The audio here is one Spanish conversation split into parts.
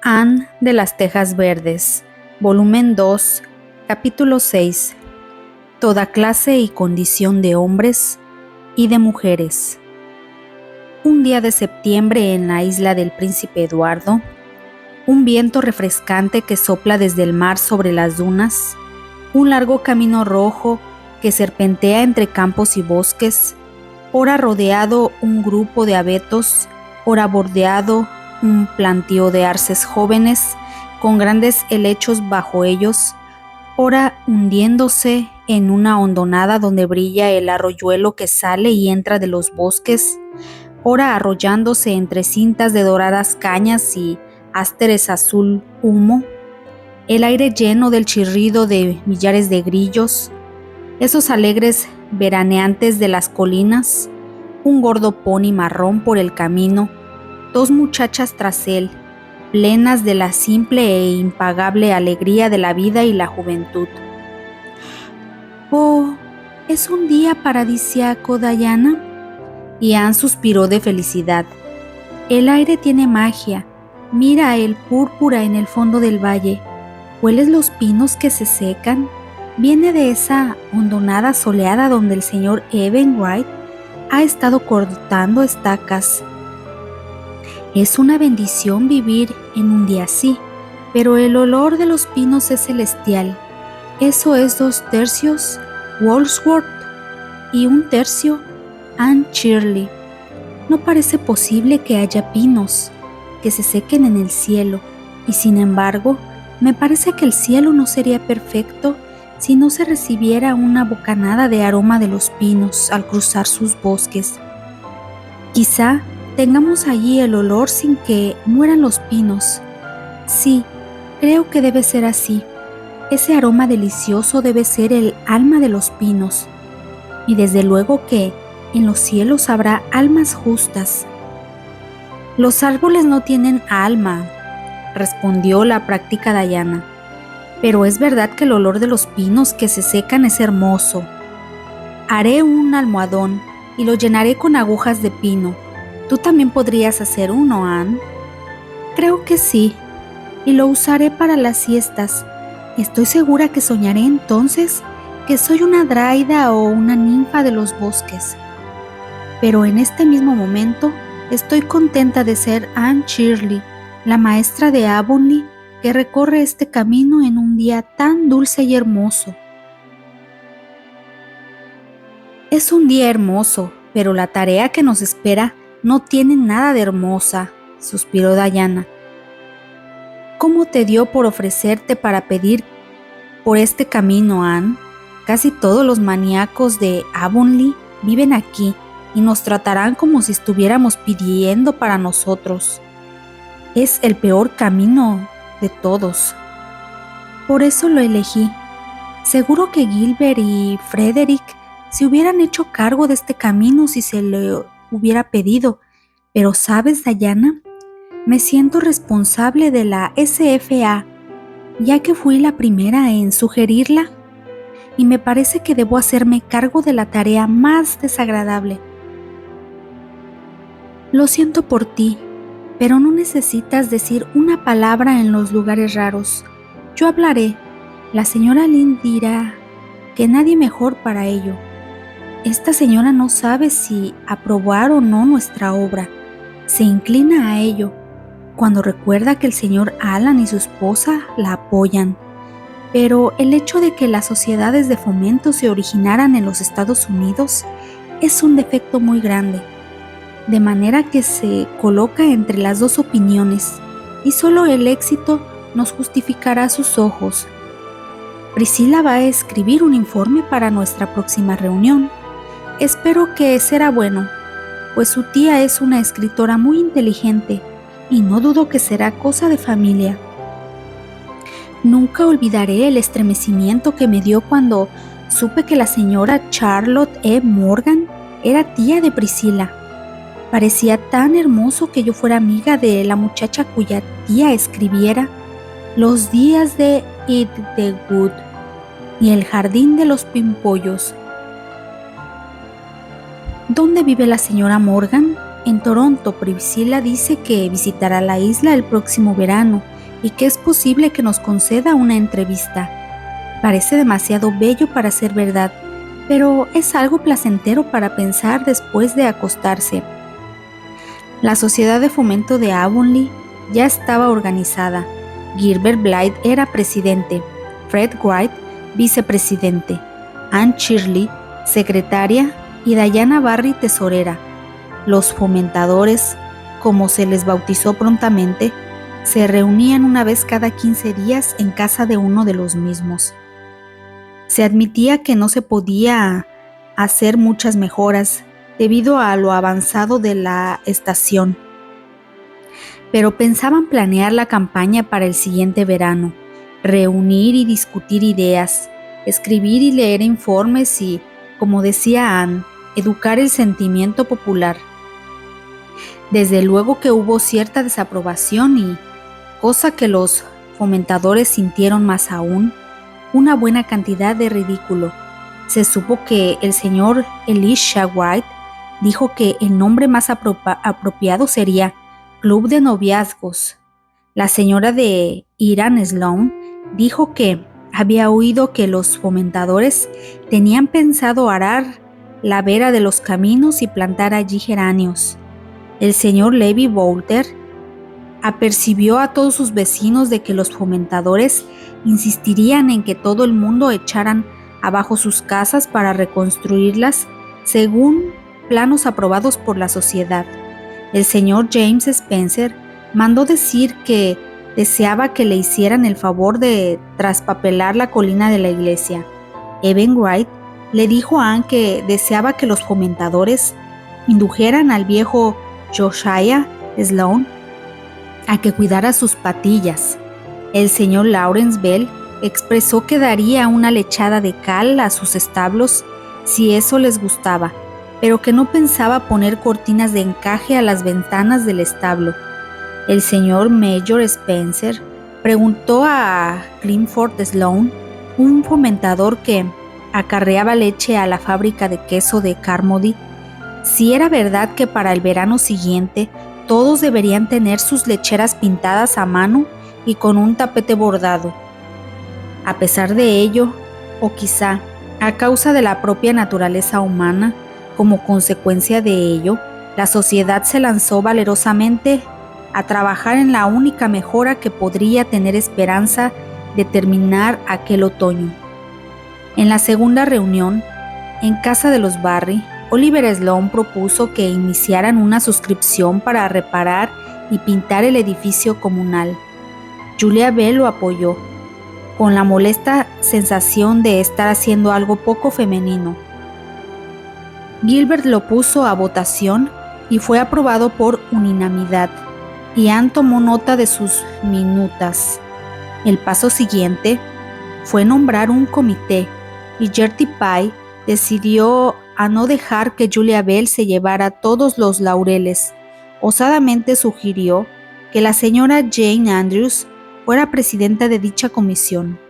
Anne de las Tejas Verdes, volumen 2, capítulo 6. Toda clase y condición de hombres y de mujeres. Un día de septiembre en la isla del Príncipe Eduardo, un viento refrescante que sopla desde el mar sobre las dunas, un largo camino rojo que serpentea entre campos y bosques, ora rodeado un grupo de abetos, ora bordeado un plantío de arces jóvenes con grandes helechos bajo ellos, ora hundiéndose en una hondonada donde brilla el arroyuelo que sale y entra de los bosques, ora arrollándose entre cintas de doradas cañas y ásteres azul humo, el aire lleno del chirrido de millares de grillos, esos alegres veraneantes de las colinas, un gordo pony marrón por el camino, dos muchachas tras él, plenas de la simple e impagable alegría de la vida y la juventud. «Oh, es un día paradisíaco, Diana», y Anne suspiró de felicidad. «El aire tiene magia. Mira el púrpura en el fondo del valle. ¿Hueles los pinos que se secan? Viene de esa hondonada soleada donde el señor Evan Wright ha estado cortando estacas. Es una bendición vivir en un día así, pero el olor de los pinos es celestial. Eso es 2/3 Wordsworth y 1/3 Anne Shirley. No parece posible que haya pinos que se sequen en el cielo, y sin embargo, me parece que el cielo no sería perfecto si no se recibiera una bocanada de aroma de los pinos al cruzar sus bosques. Quizá tengamos allí el olor sin que mueran los pinos. Sí, creo que debe ser así. Ese aroma delicioso debe ser el alma de los pinos. Y desde luego que en los cielos habrá almas justas». «Los árboles no tienen alma», respondió la práctica Diana. «Pero es verdad que el olor de los pinos que se secan es hermoso. Haré un almohadón y lo llenaré con agujas de pino. ¿Tú también podrías hacer uno, Anne?» «Creo que sí, y lo usaré para las siestas. Estoy segura que soñaré entonces que soy una draida o una ninfa de los bosques. Pero en este mismo momento estoy contenta de ser Anne Shirley, la maestra de Avonlea que recorre este camino en un día tan dulce y hermoso». «Es un día hermoso, pero la tarea que nos espera no tiene nada de hermosa», suspiró Diana. «¿Cómo te dio por ofrecerte para pedir por este camino, Anne? Casi todos los maníacos de Avonlea viven aquí y nos tratarán como si estuviéramos pidiendo para nosotros. Es el peor camino de todos. Por eso lo elegí. Seguro que Gilbert y Frederick se hubieran hecho cargo de este camino si se le hubiera pedido, pero ¿sabes, Diana? Me siento responsable de la SFA, ya que fui la primera en sugerirla, y me parece que debo hacerme cargo de la tarea más desagradable. Lo siento por ti, pero no necesitas decir una palabra en los lugares raros. Yo hablaré. La señora Lynn dirá que nadie mejor para ello. Esta señora no sabe si aprobar o no nuestra obra. Se inclina a ello cuando recuerda que el señor Alan y su esposa la apoyan. Pero el hecho de que las sociedades de fomento se originaran en los Estados Unidos es un defecto muy grande, de manera que se coloca entre las dos opiniones y solo el éxito nos justificará sus ojos. Priscilla va a escribir un informe para nuestra próxima reunión. Espero que será bueno, pues su tía es una escritora muy inteligente y no dudo que será cosa de familia. Nunca olvidaré el estremecimiento que me dio cuando supe que la señora Charlotte E. Morgan era tía de Priscilla. Parecía tan hermoso que yo fuera amiga de la muchacha cuya tía escribiera Los días de Edgewood y El jardín de los pimpollos. ¿Dónde vive la señora Morgan? En Toronto. Priscilla dice que visitará la isla el próximo verano y que es posible que nos conceda una entrevista. Parece demasiado bello para ser verdad, pero es algo placentero para pensar después de acostarse. La Sociedad de Fomento de Avonlea ya estaba organizada. Gilbert Blythe era presidente, Fred Wright vicepresidente, Anne Shirley secretaria y Diana Barry tesorera. Los fomentadores, como se les bautizó prontamente, se reunían una vez cada 15 días en casa de uno de los mismos. Se admitía que no se podía hacer muchas mejoras debido a lo avanzado de la estación, pero pensaban planear la campaña para el siguiente verano, reunir y discutir ideas, escribir y leer informes y, como decía Anne, educar el sentimiento popular. Desde luego que hubo cierta desaprobación y, cosa que los fomentadores sintieron más aún, una buena cantidad de ridículo. Se supo que el señor Elisha White dijo que el nombre más apropiado sería Club de Noviazgos. La señora de Hiram Sloane dijo que había oído que los fomentadores tenían pensado arar la vera de los caminos y plantar allí geranios. El señor Levi Boulter apercibió a todos sus vecinos de que los fomentadores insistirían en que todo el mundo echaran abajo sus casas para reconstruirlas según planos aprobados por la sociedad. El señor James Spencer mandó decir que deseaba que le hicieran el favor de traspapelar la colina de la iglesia. Evan Wright le dijo a Anne que deseaba que los fomentadores indujeran al viejo Josiah Sloane a que cuidara sus patillas. El señor Lawrence Bell expresó que daría una lechada de cal a sus establos si eso les gustaba, pero que no pensaba poner cortinas de encaje a las ventanas del establo. El señor Major Spencer preguntó a Clifford Sloane, un fomentador que acarreaba leche a la fábrica de queso de Carmody, si era verdad que para el verano siguiente todos deberían tener sus lecheras pintadas a mano y con un tapete bordado. A pesar de ello, o quizá a causa de la propia naturaleza humana, como consecuencia de ello, la sociedad se lanzó valerosamente a trabajar en la única mejora que podría tener esperanza de terminar aquel otoño. En la segunda reunión, en casa de los Barry, Oliver Sloane propuso que iniciaran una suscripción para reparar y pintar el edificio comunal. Julia Bell lo apoyó, con la molesta sensación de estar haciendo algo poco femenino. Gilbert lo puso a votación y fue aprobado por unanimidad, y Anne tomó nota de sus minutas. El paso siguiente fue nombrar un comité, y Gertie Pye decidió a no dejar que Julia Bell se llevara todos los laureles. Osadamente sugirió que la señora Jane Andrews fuera presidenta de dicha comisión.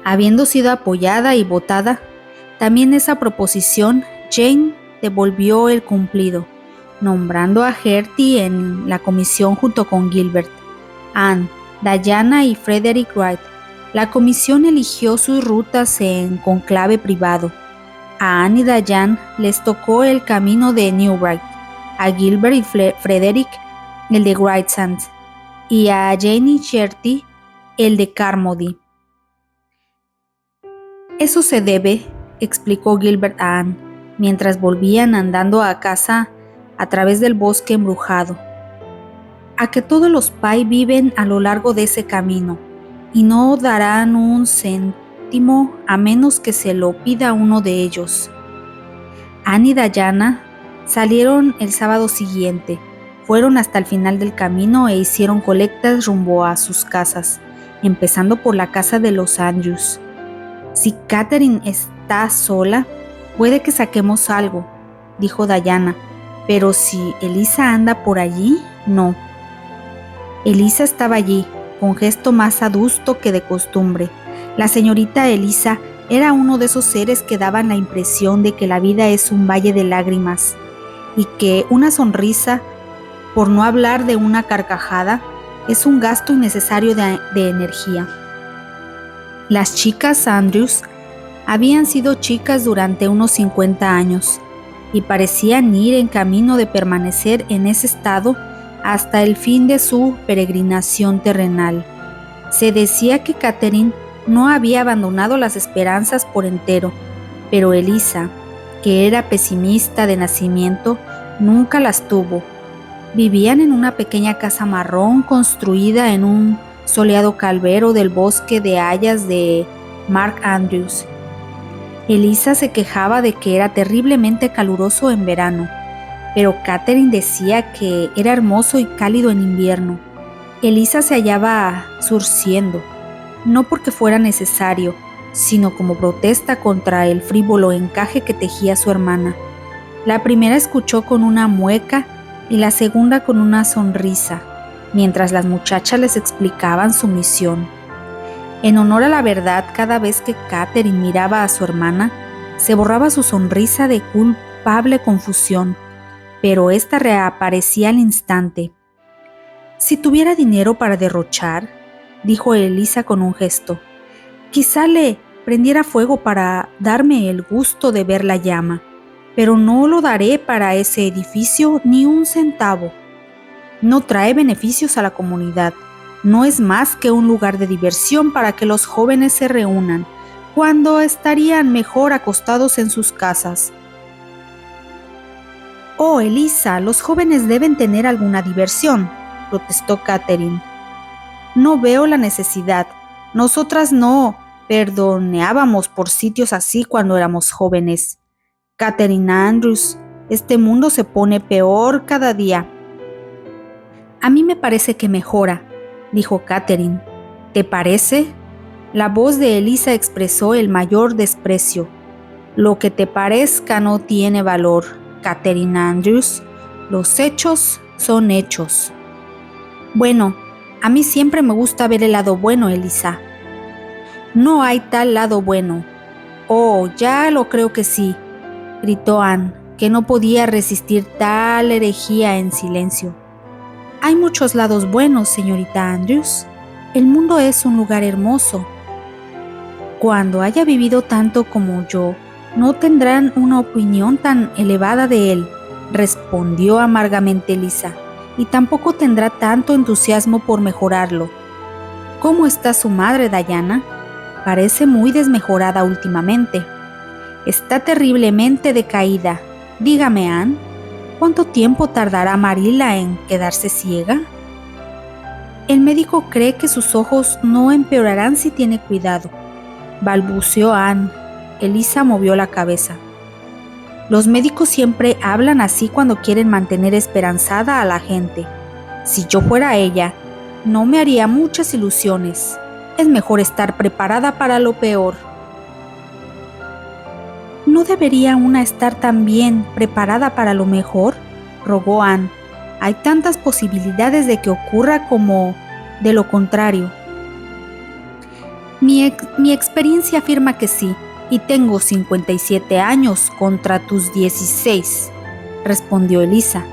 Habiendo sido apoyada y votada también esa proposición, Jane devolvió el cumplido, nombrando a Gertie en la comisión junto con Gilbert, Anne, Diana y Frederick Wright. La comisión eligió sus rutas en conclave privado. A Anne y Diane les tocó el camino de Newbright, a Gilbert y Frederick el de Gravesend y a Jane y Gertie el de Carmody. Eso se debe, explicó Gilbert a Anne, mientras volvían andando a casa a través del bosque embrujado, a que todos los Pye viven a lo largo de ese camino y no darán un céntimo a menos que se lo pida uno de ellos. Anne y Diana salieron el sábado siguiente, fueron hasta el final del camino e hicieron colectas rumbo a sus casas, empezando por la casa de los Andrews. Si Catherine está sola, puede que saquemos algo, dijo Diana, pero si Elisa anda por allí, no. Elisa estaba allí, con gesto más adusto que de costumbre. La señorita Elisa era uno de esos seres que daban la impresión de que la vida es un valle de lágrimas y que una sonrisa, por no hablar de una carcajada, Es un gasto innecesario de energía. Las chicas Andrews habían sido chicas durante unos 50 años y parecían ir en camino de permanecer en ese estado hasta el fin de su peregrinación terrenal. Se decía que Catherine no había abandonado las esperanzas por entero, pero Eliza, que era pesimista de nacimiento, nunca las tuvo. Vivían en una pequeña casa marrón construida en un soleado calvero del bosque de hayas de Mark Andrews. Eliza se quejaba de que era terriblemente caluroso en verano, pero Catherine decía que era hermoso y cálido en invierno. Eliza se hallaba surciendo, no porque fuera necesario, sino como protesta contra el frívolo encaje que tejía su hermana. La primera escuchó con una mueca y la segunda con una sonrisa, mientras las muchachas les explicaban su misión. En honor a la verdad, cada vez que Catherine miraba a su hermana, se borraba su sonrisa de culpable confusión, pero ésta reaparecía al instante. Si tuviera dinero para derrochar, dijo Eliza con un gesto, quizá le prendiera fuego para darme el gusto de ver la llama, pero no lo daré para ese edificio ni un centavo. No trae beneficios a la comunidad. No es más que un lugar de diversión para que los jóvenes se reúnan, cuando estarían mejor acostados en sus casas. Oh, Eliza, los jóvenes deben tener alguna diversión, protestó Catherine. No veo la necesidad. Nosotras no perdoneábamos por sitios así cuando éramos jóvenes. Catherine Andrews, este mundo se pone peor cada día. A mí me parece que mejora, dijo Catherine. ¿Te parece? La voz de Eliza expresó el mayor desprecio. Lo que te parezca no tiene valor, Catherine Andrews. Los hechos son hechos. Bueno, a mí siempre me gusta ver el lado bueno, Eliza. No hay tal lado bueno. Oh, ya lo creo que sí, gritó Anne, que no podía resistir tal herejía en silencio. Hay muchos lados buenos, señorita Andrews. El mundo es un lugar hermoso. Cuando haya vivido tanto como yo, no tendrán una opinión tan elevada de él, respondió amargamente Eliza, y tampoco tendrá tanto entusiasmo por mejorarlo. ¿Cómo está su madre, Diana? Parece muy desmejorada últimamente. Está terriblemente decaída. Dígame, Anne, ¿cuánto tiempo tardará Marilla en quedarse ciega? El médico cree que sus ojos no empeorarán si tiene cuidado, balbuceó Anne. Eliza movió la cabeza. Los médicos siempre hablan así cuando quieren mantener esperanzada a la gente. Si yo fuera ella, no me haría muchas ilusiones. Es mejor estar preparada para lo peor. ¿No debería una estar también preparada para lo mejor?, rogó Anne. Hay tantas posibilidades de que ocurra como de lo contrario. Mi experiencia afirma que sí, y tengo 57 años contra tus 16, respondió Eliza.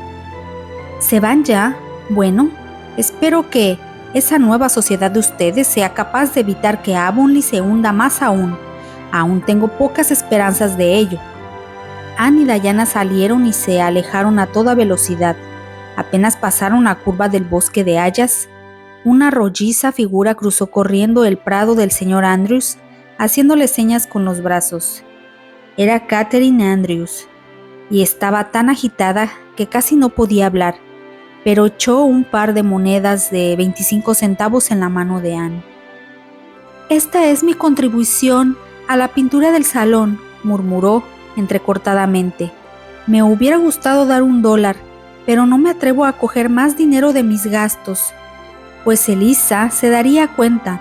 ¿Se van ya? Bueno, espero que esa nueva sociedad de ustedes sea capaz de evitar que Avonlea se hunda más aún. Aún tengo pocas esperanzas de ello. Anne y Diana salieron y se alejaron a toda velocidad. Apenas pasaron la curva del bosque de hayas, una rolliza figura cruzó corriendo el prado del señor Andrews, haciéndole señas con los brazos. Era Catherine Andrews, y estaba tan agitada que casi no podía hablar, pero echó un par de monedas de 25 centavos en la mano de Anne. «Esta es mi contribución a la pintura del salón», murmuró entrecortadamente. «Me hubiera gustado dar $1, pero no me atrevo a coger más dinero de mis gastos, pues Eliza se daría cuenta.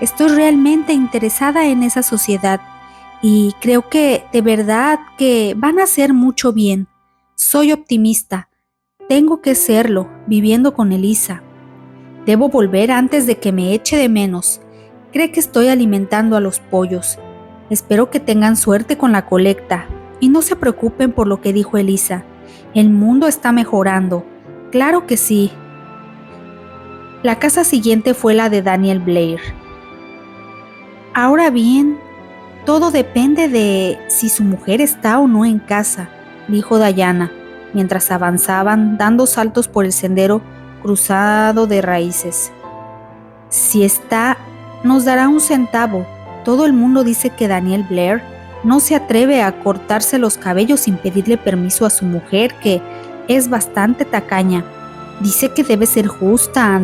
Estoy realmente interesada en esa sociedad y creo que de verdad que van a hacer mucho bien. Soy optimista. Tengo que serlo, viviendo con Eliza. Debo volver antes de que me eche de menos. Cree que estoy alimentando a los pollos. Espero que tengan suerte con la colecta y no se preocupen por lo que dijo Eliza. El mundo está mejorando. Claro que sí». La casa siguiente fue la de Daniel Blair. Ahora bien, todo depende de si su mujer está o no en casa, dijo Diana, mientras avanzaban dando saltos por el sendero cruzado de raíces. Si está, nos dará un centavo. Todo el mundo dice que Daniel Blair no se atreve a cortarse los cabellos sin pedirle permiso a su mujer, que es bastante tacaña. Dice que debe ser justa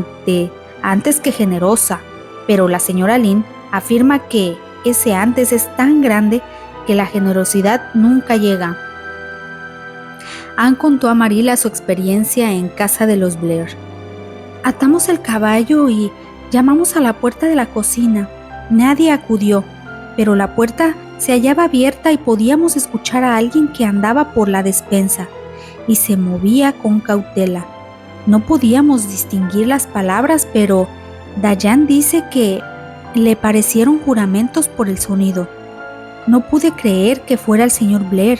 antes que generosa, pero la señora Lynn afirma que ese antes es tan grande que la generosidad nunca llega. Ann contó a Marilla su experiencia en casa de los Blair. Atamos el caballo y llamamos a la puerta de la cocina. Nadie acudió, pero la puerta se hallaba abierta y podíamos escuchar a alguien que andaba por la despensa y se movía con cautela. No podíamos distinguir las palabras, pero Diane dice que le parecieron juramentos por el sonido. No pude creer que fuera el señor Blair,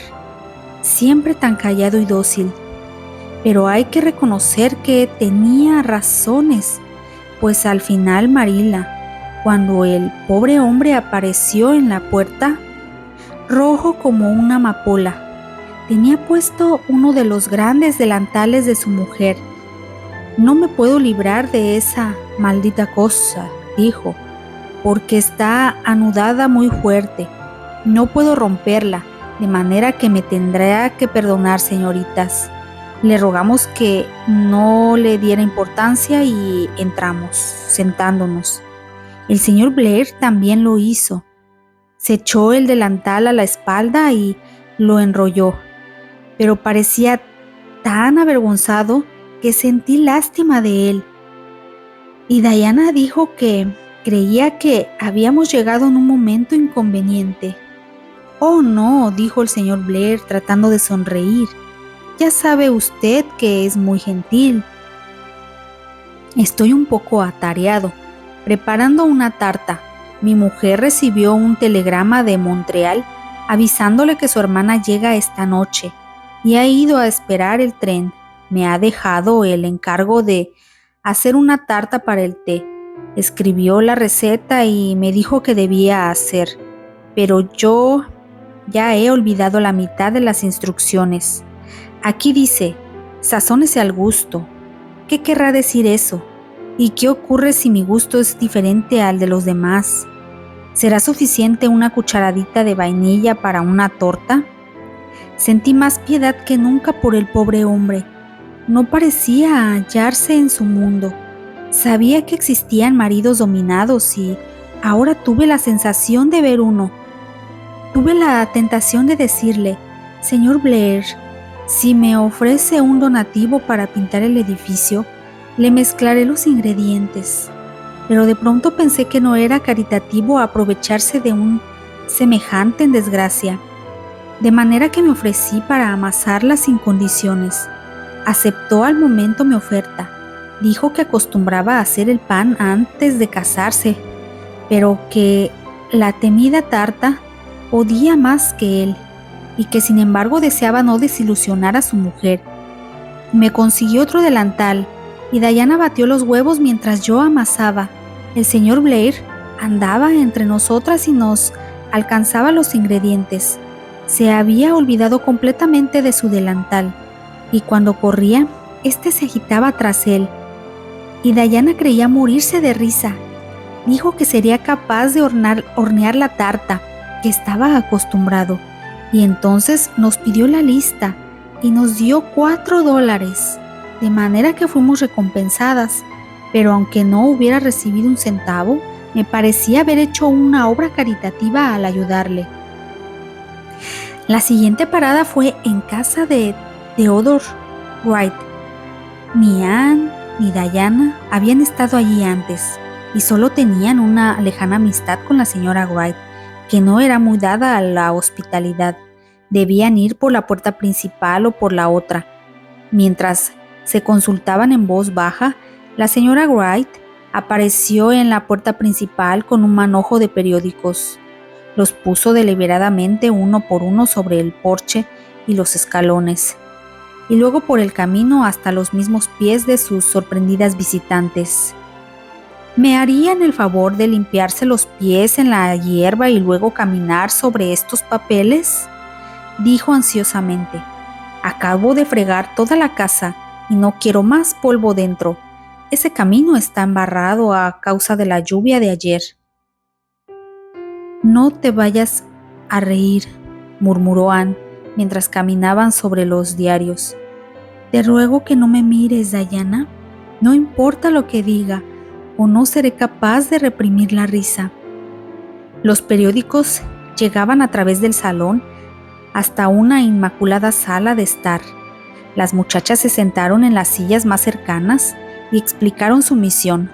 siempre tan callado y dócil. Pero hay que reconocer que tenía razones, pues al final Marilla, cuando el pobre hombre apareció en la puerta, rojo como una amapola, tenía puesto uno de los grandes delantales de su mujer. No me puedo librar de esa maldita cosa, dijo, porque está anudada muy fuerte. No puedo romperla, de manera que me tendrá que perdonar, señoritas. Le rogamos que no le diera importancia y entramos, sentándonos. El señor Blair también lo hizo. Se echó el delantal a la espalda y lo enrolló, pero parecía tan avergonzado que sentí lástima de él. Y Diana dijo que creía que habíamos llegado en un momento inconveniente. «Oh, no», dijo el señor Blair tratando de sonreír. «Ya sabe usted que es muy gentil». «Estoy un poco atareado, preparando una tarta. Mi mujer recibió un telegrama de Montreal avisándole que su hermana llega esta noche y ha ido a esperar el tren. Me ha dejado el encargo de hacer una tarta para el té. Escribió la receta y me dijo que debía hacer, pero yo ya he olvidado la mitad de las instrucciones. Aquí dice, sazónese al gusto. ¿Qué querrá decir eso? ¿Y qué ocurre si mi gusto es diferente al de los demás? ¿Será suficiente una cucharadita de vainilla para una torta? Sentí más piedad que nunca por el pobre hombre. No parecía hallarse en su mundo. Sabía que existían maridos dominados y ahora tuve la sensación de ver uno. Tuve la tentación de decirle, «Señor Blair, si me ofrece un donativo para pintar el edificio, le mezclaré los ingredientes». Pero de pronto pensé que no era caritativo aprovecharse de un semejante en desgracia, de manera que me ofrecí para amasarla sin condiciones. Aceptó al momento mi oferta. Dijo que acostumbraba a hacer el pan antes de casarse, pero que la temida tarta podía más que él y que sin embargo deseaba no desilusionar a su mujer. Me consiguió otro delantal y Diana batió los huevos mientras yo amasaba. El señor Blair andaba entre nosotras y nos alcanzaba los ingredientes. Se había olvidado completamente de su delantal y cuando corría, este se agitaba tras él. Y Diana creía morirse de risa. Dijo que sería capaz de hornear la tarta, que estaba acostumbrado, y entonces nos pidió la lista y nos dio $4, de manera que fuimos recompensadas, pero aunque no hubiera recibido un centavo, me parecía haber hecho una obra caritativa al ayudarle. La siguiente parada fue en casa de Theodore Wright. Ni Ann ni Diana habían estado allí antes y solo tenían una lejana amistad con la señora Wright, que no era muy dada a la hospitalidad. Debían ir por la puerta principal o por la otra. Mientras se consultaban en voz baja, la señora Wright apareció en la puerta principal con un manojo de periódicos. Los puso deliberadamente uno por uno sobre el porche y los escalones, y luego por el camino hasta los mismos pies de sus sorprendidas visitantes. ¿Me harían el favor de limpiarse los pies en la hierba y luego caminar sobre estos papeles?, dijo ansiosamente. Acabo de fregar toda la casa y no quiero más polvo dentro. Ese camino está embarrado a causa de la lluvia de ayer. No te vayas a reír, murmuró Anne mientras caminaban sobre los diarios. Te ruego que no me mires, Diana. No importa lo que diga, o no seré capaz de reprimir la risa. Los periódicos llegaban a través del salón hasta una inmaculada sala de estar. Las muchachas se sentaron en las sillas más cercanas y explicaron su misión.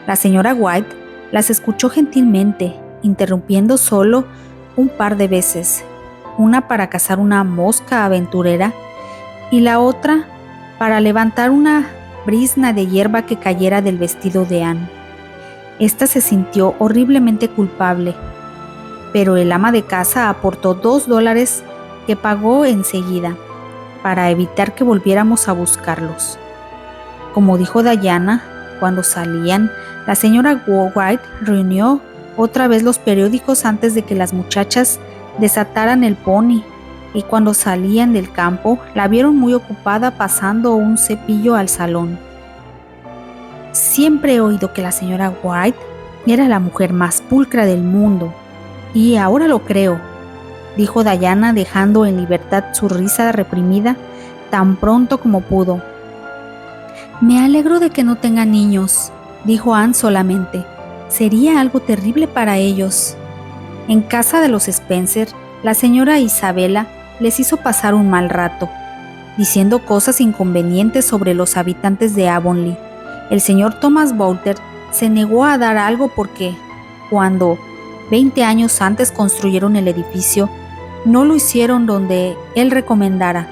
La señora White las escuchó gentilmente, interrumpiendo solo un par de veces, una para cazar una mosca aventurera y la otra para levantar una brizna de hierba que cayera del vestido de Anne. Esta se sintió horriblemente culpable, pero el ama de casa aportó $2 que pagó enseguida, para evitar que volviéramos a buscarlos. Como dijo Diana, cuando salían, la señora White reunió otra vez los periódicos antes de que las muchachas desataran el pony, y cuando salían del campo, la vieron muy ocupada pasando un cepillo al salón. Siempre he oído que la señora White era la mujer más pulcra del mundo, y ahora lo creo, dijo Diana, dejando en libertad su risa reprimida tan pronto como pudo. Me alegro de que no tenga niños, dijo Anne solamente. Sería algo terrible para ellos. En casa de los Spencer, la señora Isabella les hizo pasar un mal rato, diciendo cosas inconvenientes sobre los habitantes de Avonlea. El señor Thomas Boulter se negó a dar algo porque, cuando 20 años antes construyeron el edificio, no lo hicieron donde él recomendara.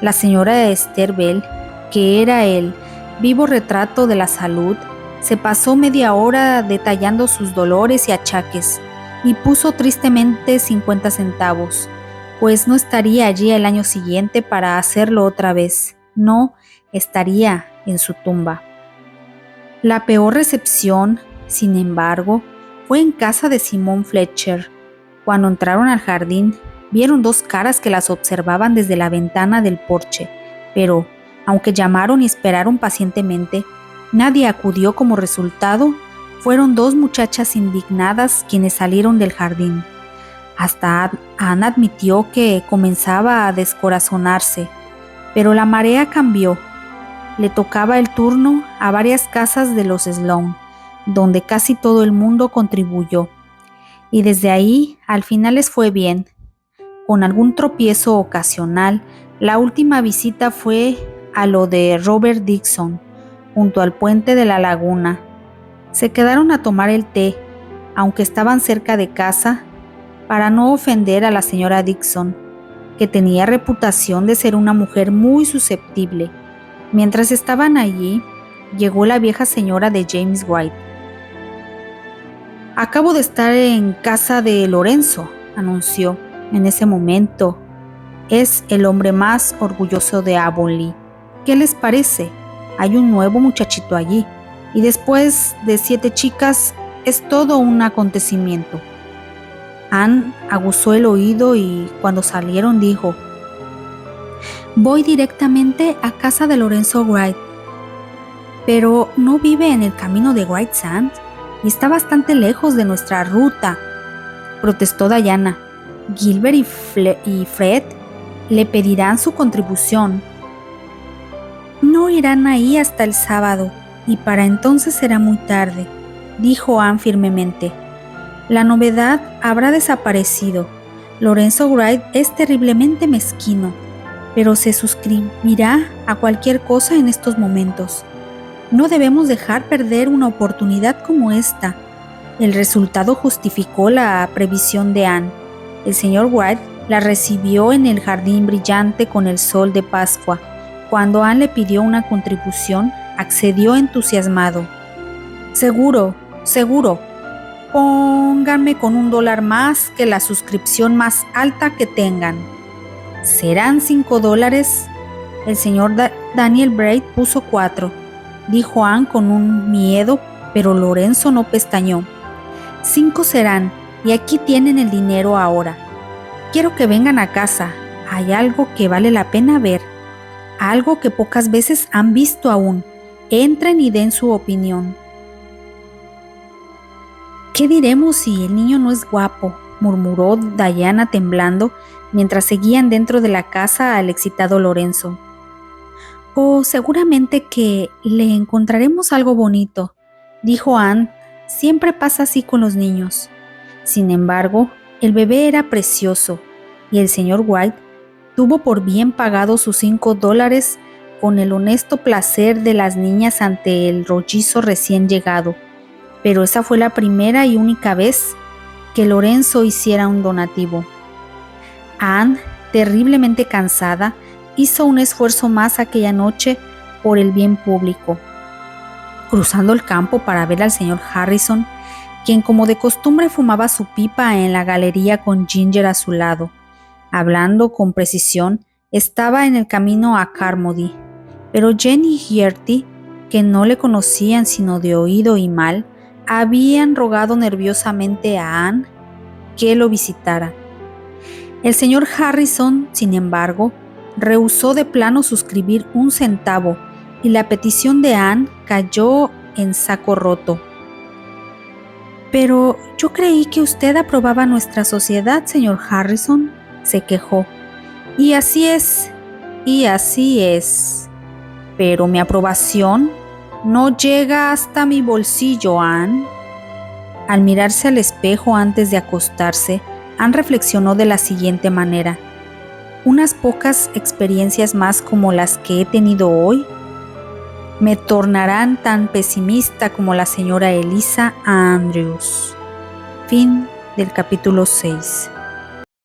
La señora Esther Bell, que era el vivo retrato de la salud, se pasó media hora detallando sus dolores y achaques y puso tristemente 50 centavos, pues no estaría allí el año siguiente para hacerlo otra vez. No estaría en su tumba. La peor recepción, sin embargo, fue en casa de Simón Fletcher. Cuando entraron al jardín, vieron 2 caras que las observaban desde la ventana del porche, pero, aunque llamaron y esperaron pacientemente, nadie acudió. Como resultado, fueron 2 muchachas indignadas quienes salieron del jardín. Hasta Anne admitió que comenzaba a descorazonarse, pero la marea cambió. Le tocaba el turno a varias casas de los Sloane, donde casi todo el mundo contribuyó, y desde ahí al final les fue bien. Con algún tropiezo ocasional, la última visita fue a lo de Robert Dixon, junto al puente de la laguna. Se quedaron a tomar el té, aunque estaban cerca de casa, para no ofender a la señora Dixon, que tenía reputación de ser una mujer muy susceptible. Mientras estaban allí, llegó la vieja señora de James White. Acabo de estar en casa de Lorenzo, anunció. En ese momento, es el hombre más orgulloso de Avonlea. ¿Qué les parece? Hay un nuevo muchachito allí, y después de 7 chicas, es todo un acontecimiento. Anne aguzó el oído y cuando salieron dijo: voy directamente a casa de Lorenzo White. Pero no vive en el camino de White Sands y está bastante lejos de nuestra ruta, protestó Diana. Gilbert y Fred le pedirán su contribución. No irán ahí hasta el sábado, y para entonces será muy tarde, dijo Anne firmemente. La novedad habrá desaparecido. Lorenzo Wright es terriblemente mezquino, pero se suscribirá a cualquier cosa en estos momentos. No debemos dejar perder una oportunidad como esta. El resultado justificó la previsión de Anne. El señor White la recibió en el jardín brillante con el sol de Pascua. Cuando Anne le pidió una contribución, accedió entusiasmado. Seguro. Pónganme con $1 más que la suscripción más alta que tengan. ¿Serán $5? El señor Daniel Braid puso 4, dijo Anne con un miedo pero Lorenzo no pestañeó. 5 serán, y aquí tienen el dinero ahora. Quiero que vengan a casa. Hay algo que vale la pena ver, algo que pocas veces han visto aún. Entren y den su opinión. ¿Qué diremos si el niño no es guapo?, murmuró Diana temblando mientras seguían dentro de la casa al excitado Lorenzo. Oh, seguramente que le encontraremos algo bonito, dijo Anne. Siempre pasa así con los niños. Sin embargo, el bebé era precioso y el señor White tuvo por bien pagado sus $5 con el honesto placer de las niñas ante el rollizo recién llegado. Pero esa fue la primera y única vez que Lorenzo hiciera un donativo. Anne, terriblemente cansada, hizo un esfuerzo más aquella noche por el bien público. Cruzando el campo para ver al señor Harrison, quien como de costumbre fumaba su pipa en la galería con Ginger a su lado, hablando con precisión, estaba en el camino a Carmody, pero Jenny y Gertie, que no le conocían sino de oído y mal, habían rogado nerviosamente a Anne que lo visitara. El señor Harrison, sin embargo, rehusó de plano suscribir un centavo y la petición de Anne cayó en saco roto. Pero yo creí que usted aprobaba nuestra sociedad, señor Harrison, se quejó. Y así es. Pero mi aprobación no llega hasta mi bolsillo, Anne. Al mirarse al espejo antes de acostarse, Anne reflexionó de la siguiente manera: unas pocas experiencias más como las que he tenido hoy me tornarán tan pesimista como la señora Eliza Andrews. Fin del capítulo 6.